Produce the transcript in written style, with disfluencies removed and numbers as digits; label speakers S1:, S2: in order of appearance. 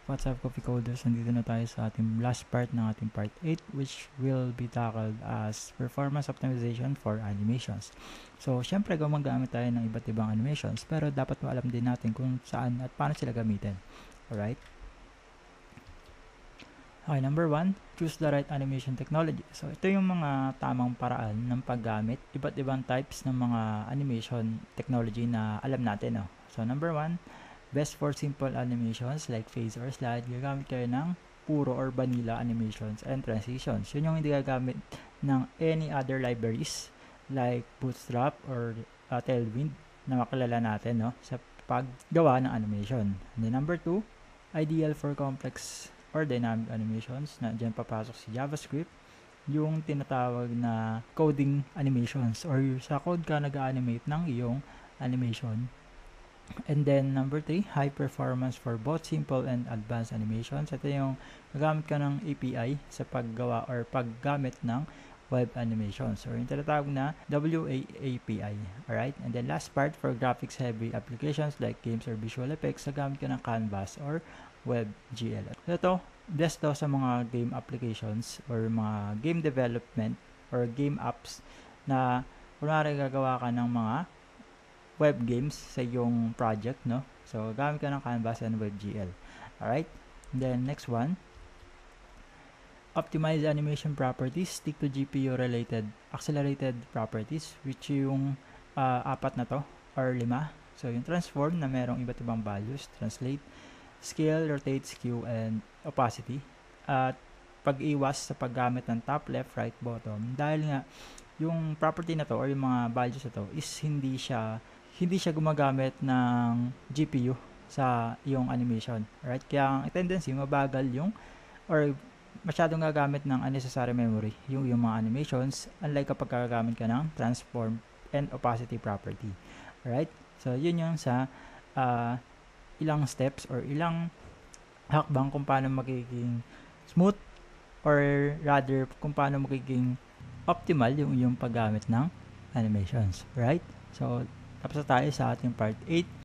S1: What's up, coffee coders? Nandito na tayo sa ating last part ng ating part 8, which will be tackled as performance optimization for animations. So, syempre gumagamit tayo ng iba't ibang animations, pero dapat alam din natin kung saan at paano sila gamitin. Alright? Okay, number 1, choose the right animation technology. So, ito yung mga tamang paraan ng paggamit, iba't ibang types ng mga animation technology na alam natin. No? So, number 1, best for simple animations like phase or slide, gagamit kayo ng puro or vanilla animations and transitions. Yun yung hindi gagamit ng any other libraries like Bootstrap or Tailwind na makilala natin sa paggawa ng animation. And then number 2, ideal for complex or dynamic animations. Na dyan papasok si JavaScript, yung tinatawag na coding animations or sa code ka nag-animate ng iyong animation. And then number 3, high performance for both simple and advanced animations. Ito yung gagamit ka ng API sa paggawa or paggamit ng web animations or yung tinatawag na WAAPI. Alright? And then last part, for graphics heavy applications like games or visual effects, gagamit ka ng Canvas or WebGL. Ito, best daw sa mga game applications or mga game development or game apps na kunwari gagawa ka ng mga web games sa iyong project, no? So, gamit ka ng Canvas and WebGL. Alright? And then, next one. Optimize animation properties. Stick to GPU-related accelerated properties, which yung apat na to, or 5. So, yung transform na merong iba't ibang values, translate, scale, rotate, skew, and opacity. At pag-iwas sa paggamit ng top, left, right, bottom. Dahil nga, yung property na to, or yung mga values na to, is hindi siya gumagamit ng GPU sa iyong animation. Alright? Kaya ang tendency, mabagal yung or masyadong gagamit ng unnecessary memory yung mga animations, unlike kapag gagamit ka ng transform and opacity property. Alright? So, yun yung sa ilang steps or ilang hakbang kung paano magiging smooth or rather kung paano magiging optimal yung paggamit ng animations. Right? So, tapos na tayo sa ating part 8.